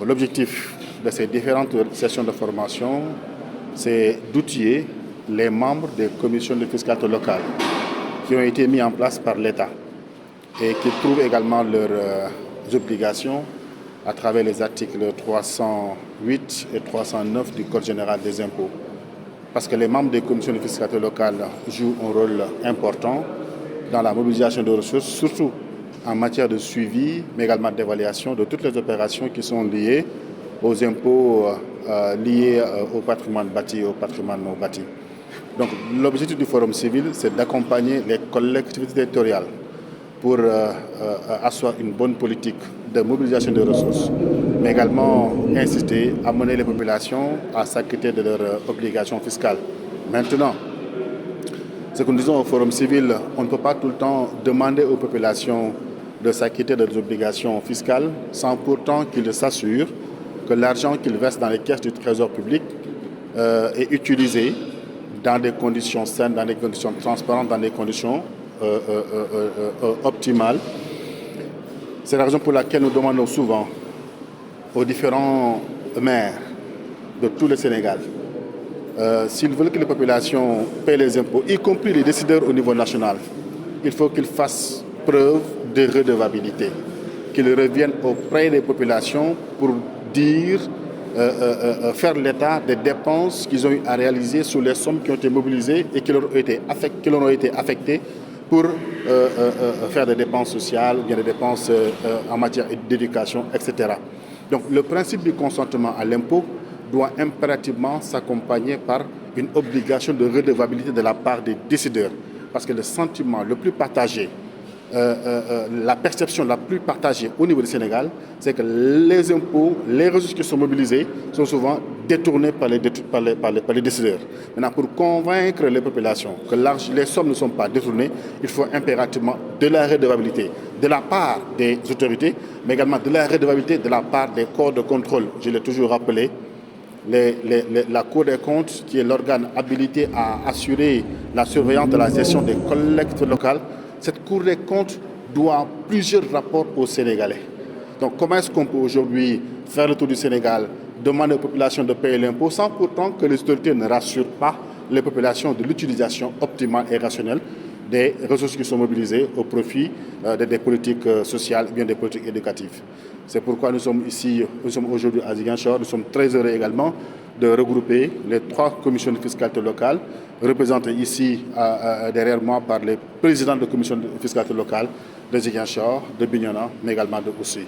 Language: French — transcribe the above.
Donc l'objectif de ces différentes sessions de formation, c'est d'outiller les membres des commissions de fiscalité locale qui ont été mis en place par l'État et qui trouvent également leurs obligations à travers les articles 308 et 309 du Code général des impôts. Parce que les membres des commissions de fiscalité locale jouent un rôle important dans la mobilisation de ressources, surtout en matière de suivi, mais également d'évaluation de toutes les opérations qui sont liées aux impôts liés au patrimoine bâti et au patrimoine non bâti. Donc l'objectif du Forum civil, c'est d'accompagner les collectivités territoriales pour asseoir une bonne politique de mobilisation de ressources, mais également inciter à mener les populations à s'acquitter de leurs obligations fiscales. Maintenant, ce que nous disons au Forum civil, on ne peut pas tout le temps demander aux populations de s'acquitter de leurs obligations fiscales sans pourtant qu'ils s'assurent que l'argent qu'ils versent dans les caisses du Trésor public est utilisé dans des conditions saines, dans des conditions transparentes, dans des conditions optimales. C'est la raison pour laquelle nous demandons souvent aux différents maires de tout le Sénégal, s'ils veulent que les populations paient les impôts, y compris les décideurs au niveau national, il faut qu'ils fassent preuve de redevabilité, qu'ils reviennent auprès des populations pour dire, faire l'état des dépenses qu'ils ont eu à réaliser sur les sommes qui ont été mobilisées et qui leur ont été affectées pour faire des dépenses sociales, ou bien des dépenses en matière d'éducation, etc. Donc le principe du consentement à l'impôt doit impérativement s'accompagner par une obligation de redevabilité de la part des décideurs. Parce que le sentiment le plus partagé, la perception la plus partagée au niveau du Sénégal, c'est que les impôts, les ressources qui sont mobilisées sont souvent détournées par les décideurs. Maintenant, pour convaincre les populations que les sommes ne sont pas détournées, il faut impérativement de la redevabilité de la part des autorités, mais également de la redevabilité de la part des corps de contrôle. Je l'ai toujours rappelé, la Cour des comptes, qui est l'organe habilité à assurer la surveillance de la gestion des collectes locales, cette Cour des comptes doit plusieurs rapports aux Sénégalais. Donc comment est-ce qu'on peut aujourd'hui faire le tour du Sénégal, demander aux populations de payer l'impôt sans pourtant que les autorités ne rassurent pas les populations de l'utilisation optimale et rationnelle des ressources qui sont mobilisées au profit des politiques sociales ou bien des politiques éducatives. C'est pourquoi nous sommes ici, nous sommes aujourd'hui à Ziguinchor. Nous sommes très heureux également de regrouper les 3 commissions de fiscalité locale, représentées ici derrière moi par les présidents de commissions de fiscalité locale de Ziguinchor, de Bignona, mais également de Oussouye.